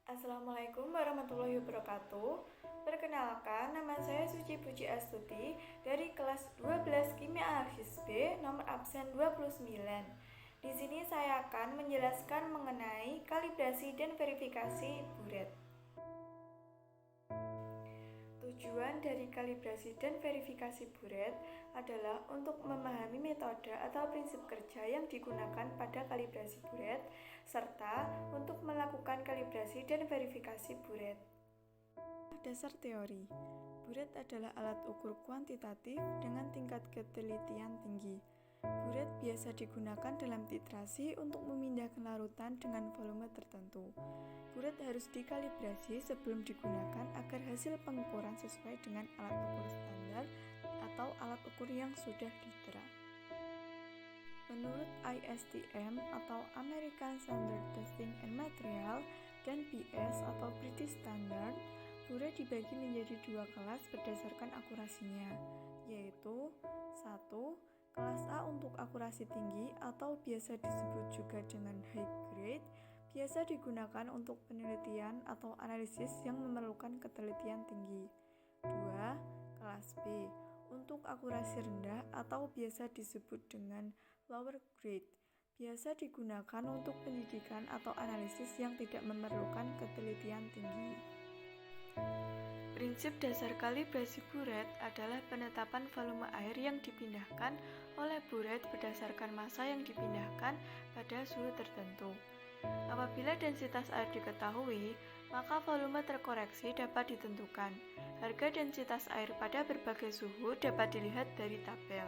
Assalamualaikum warahmatullahi wabarakatuh. Perkenalkan, nama saya Suci Puji Astuti dari kelas 12 Kimia Alkis B nomor absen 29. Di sini saya akan menjelaskan mengenai kalibrasi dan verifikasi buret. Tujuan dari kalibrasi dan verifikasi buret adalah untuk memahami metode atau prinsip kerja yang digunakan pada kalibrasi buret, serta untuk melakukan kalibrasi dan verifikasi buret. Dasar teori, buret adalah alat ukur kuantitatif dengan tingkat ketelitian tinggi. Buret biasa digunakan dalam titrasi untuk memindahkan larutan dengan volume tertentu. Buret harus dikalibrasi sebelum digunakan agar hasil pengukuran sesuai dengan alat ukur standar atau alat ukur yang sudah diterapkan. Menurut ISTM atau American Standard Testing and Material dan BS atau British Standard, buret dibagi menjadi dua kelas berdasarkan akurasinya, yaitu 1. Kelas A untuk akurasi tinggi atau biasa disebut juga dengan high grade, biasa digunakan untuk penelitian atau analisis yang memerlukan ketelitian tinggi. 2. Kelas B untuk akurasi rendah atau biasa disebut dengan lower grade, biasa digunakan untuk pendidikan atau analisis yang tidak memerlukan ketelitian tinggi. Prinsip dasar kalibrasi buret adalah penetapan volume air yang dipindahkan oleh buret berdasarkan massa yang dipindahkan pada suhu tertentu. Apabila densitas air diketahui, maka volume terkoreksi dapat ditentukan. Harga densitas air pada berbagai suhu dapat dilihat dari tabel.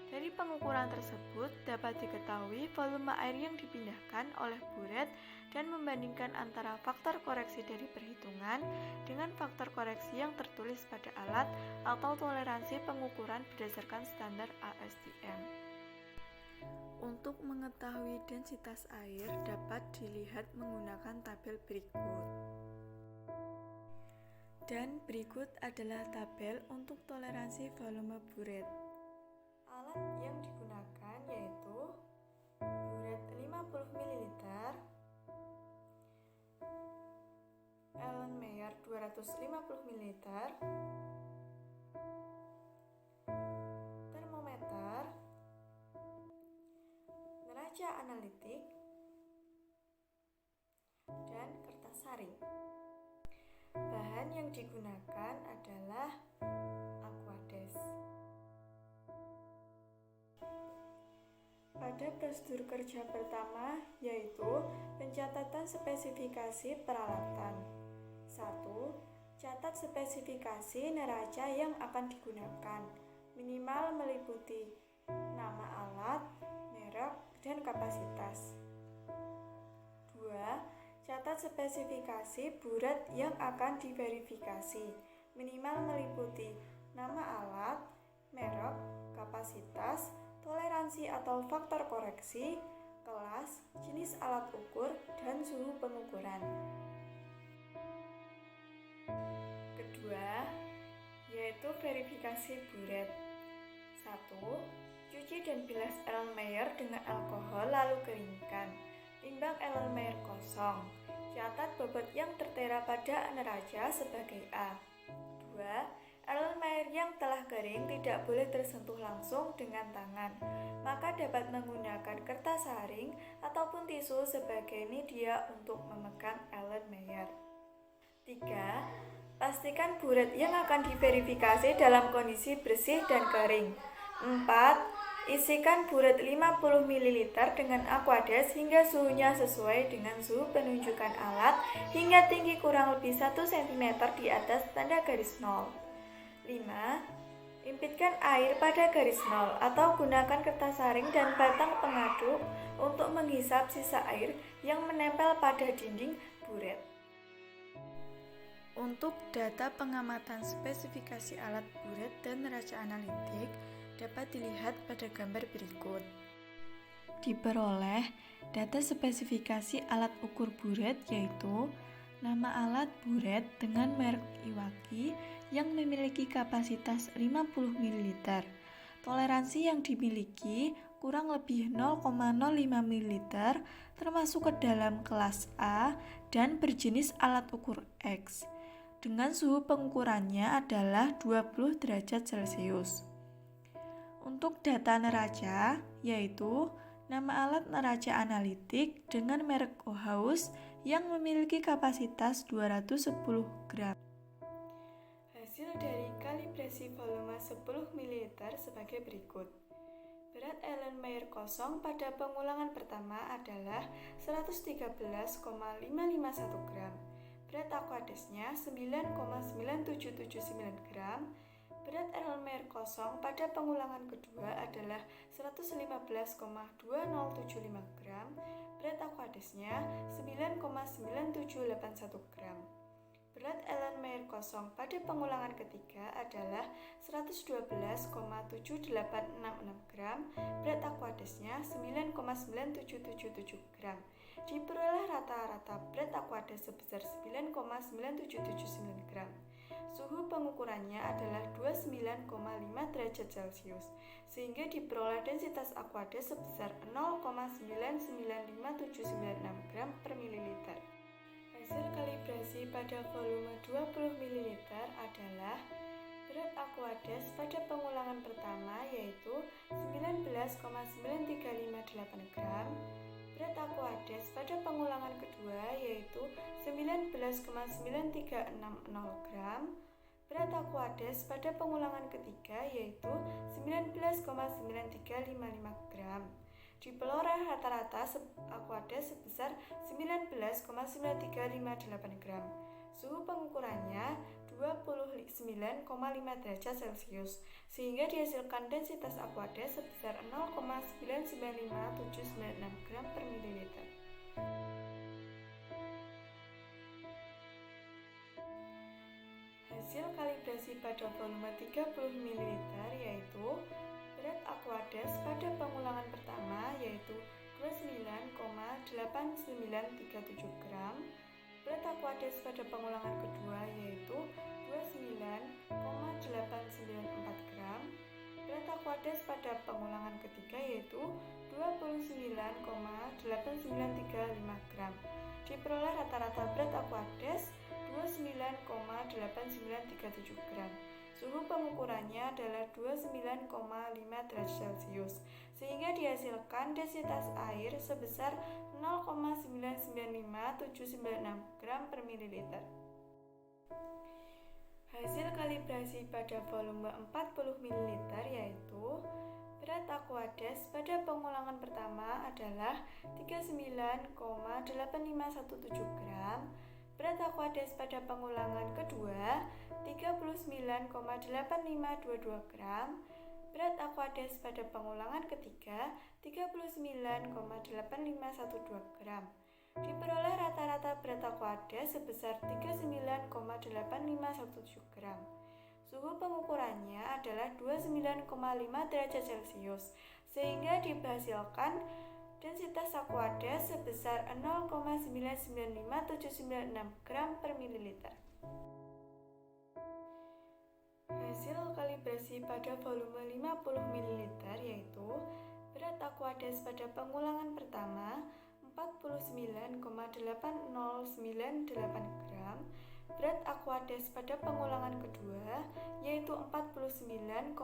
Dari pengukuran tersebut dapat diketahui volume air yang dipindahkan oleh buret dan membandingkan antara faktor koreksi dari perhitungan dengan faktor koreksi yang tertulis pada alat atau toleransi pengukuran berdasarkan standar ASTM. Untuk mengetahui densitas air dapat dilihat menggunakan tabel berikut. Dan berikut adalah tabel untuk toleransi volume buret. Alat yang digunakan yaitu buret 50 ml, Erlenmeyer 250 ml, termometer, neraca analitik, dan kertas saring. Bahan yang digunakan adalah Aquades. Pada prosedur kerja pertama yaitu pencatatan spesifikasi peralatan. 1. Catat spesifikasi neraca yang akan digunakan, minimal meliputi nama alat, merek, dan kapasitas. 2. Catat spesifikasi buret yang akan diverifikasi, minimal meliputi nama alat, merek, kapasitas, toleransi atau faktor koreksi, kelas, jenis alat ukur, dan suhu pengukuran. Kedua, yaitu verifikasi buret. 1. Cuci dan bilas Erlenmeyer dengan alkohol lalu keringkan. Timbang Erlenmeyer kosong. Catat bobot yang tertera pada neraca sebagai A. 2. Erlenmeyer yang telah kering tidak boleh tersentuh langsung dengan tangan, maka dapat menggunakan kertas saring ataupun tisu sebagai media untuk memegang Erlenmeyer. 3. Pastikan buret yang akan diverifikasi dalam kondisi bersih dan kering. 4. Isikan buret 50 ml dengan Aquades hingga suhunya sesuai dengan suhu penunjukan alat hingga tinggi kurang lebih 1 cm di atas tanda garis 0. 5. Impitkan air pada garis 0 atau gunakan kertas saring dan batang pengaduk untuk menghisap sisa air yang menempel pada dinding buret. Untuk data pengamatan spesifikasi alat buret dan neraca analitik dapat dilihat pada gambar berikut. Diperoleh data spesifikasi alat ukur buret yaitu nama alat buret dengan merek Iwaki yang memiliki kapasitas 50 ml, toleransi yang dimiliki kurang lebih 0,05 ml termasuk ke dalam kelas A dan berjenis alat ukur X dengan suhu pengukurannya adalah 20 derajat Celcius. Untuk data neraca yaitu nama alat neraca analitik dengan merek Ohaus yang memiliki kapasitas 210 gram. Hasil dari kalibrasi volume 10 ml sebagai berikut. Berat Erlenmeyer kosong pada pengulangan pertama adalah 113,551 gram. Berat Aquadesnya 9,9779 gram. Berat Erlenmeyer kosong pada pengulangan kedua adalah 115,2075 gram. Berat Aquadesnya 9,9781 gram. Berat Erlenmeyer kosong pada pengulangan ketiga adalah 112,7866 gram. Berat Aquadesnya 9,9777 gram. Diperoleh rata-rata berat Aquades sebesar 9,9779 gram. Suhu pengukurannya adalah 29,5 derajat Celcius, sehingga diperoleh densitas Aquades sebesar 0,995796 gram per mililiter. Hasil kalibrasi pada volume 20 ml adalah berat Aquades pada pengulangan pertama yaitu 19,9358 gram. Berat Aquades pada pengulangan kedua yaitu 19,9360 gram. Berat Aquades pada pengulangan ketiga yaitu 19,9355 gram. Diperoleh rata-rata Aquades sebesar 19,9358 gram. Suhu pengukurannya 29,5 derajat Celcius, sehingga dihasilkan densitas Aquades sebesar 0,995796 gram per mililiter. Hasil kalibrasi pada volume 30 ml yaitu berat Aquades pada pengulangan pertama yaitu 29,8937 gram. Berat Aquades pada pengulangan kedua yaitu 29,894 gram. Berat Aquades pada pengulangan ketiga yaitu 29,8935 gram. Diperoleh rata-rata berat Aquades 29,8937 gram. Suhu pengukurannya adalah 29,5 derajat Celcius, sehingga dihasilkan densitas air sebesar 0,995796 gram per mililiter. Hasil kalibrasi pada volume 40 ml yaitu berat Aquades pada pengulangan pertama adalah 39,8517 gram. Berat Aquades pada pengulangan kedua 39,8522 gram. Berat Aquades pada pengulangan ketiga 39,8512 gram. Diperoleh rata-rata berat Aquades sebesar 39,8517 gram. Suhu pengukurannya adalah 29,5 derajat Celcius, sehingga dihasilkan densitas Aquades sebesar 0,995796 gram per mililiter. Hasil kalibrasi pada volume 50 ml yaitu berat Aquades pada pengulangan pertama 49,8098 gram. Berat Aquades pada pengulangan kedua yaitu 49,8101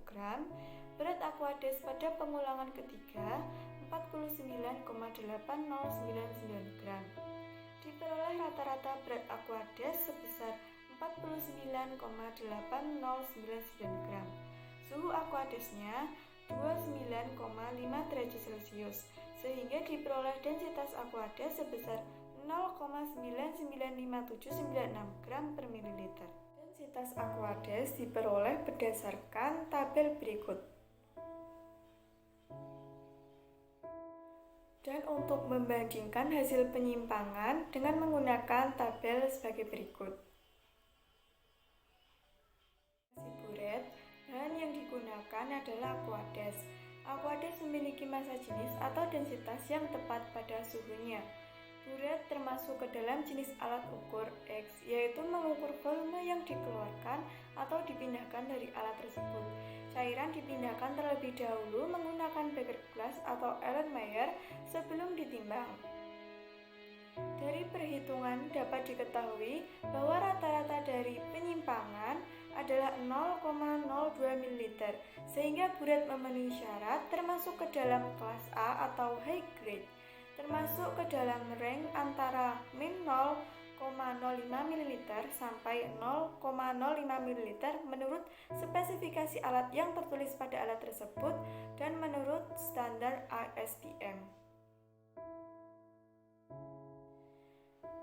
gram. Berat Aquades pada pengulangan ketiga 49,8099 gram. Diperoleh rata-rata berat Aquades sebesar 49,8099 gram. Suhu Aquadesnya 29,5 derajat Celcius, sehingga diperoleh densitas Aquades sebesar 0,995796 gram per mililiter. Densitas Aquades diperoleh berdasarkan tabel berikut. Dan untuk membandingkan hasil penyimpangan dengan menggunakan tabel sebagai berikut. Buret, bahan yang digunakan adalah Aquades. Aquades memiliki massa jenis atau densitas yang tepat pada suhunya. Buret termasuk ke dalam jenis alat ukur X, yaitu mengukur volume yang dikeluarkan atau dipindahkan dari alat tersebut. Cairan dipindahkan terlebih dahulu menggunakan beker glass atau Erlenmeyer sebelum ditimbang. Dari perhitungan dapat diketahui bahwa rata-rata dari penyimpangan adalah 0,02 ml, sehingga buret memenuhi syarat termasuk ke dalam kelas A atau high grade, termasuk ke dalam range antara min 0,05 ml sampai 0,05 ml menurut spesifikasi alat yang tertulis pada alat tersebut dan menurut standar ASTM.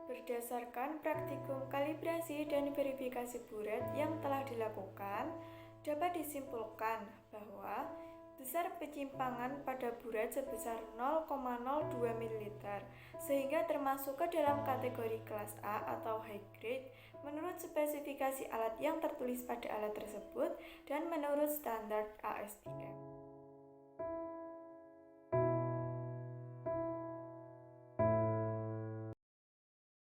Berdasarkan praktikum kalibrasi dan verifikasi buret yang telah dilakukan, dapat disimpulkan bahwa besar penyimpangan pada buret sebesar 0,02 ml, sehingga termasuk ke dalam kategori kelas A atau high grade menurut spesifikasi alat yang tertulis pada alat tersebut dan menurut standar ASTM.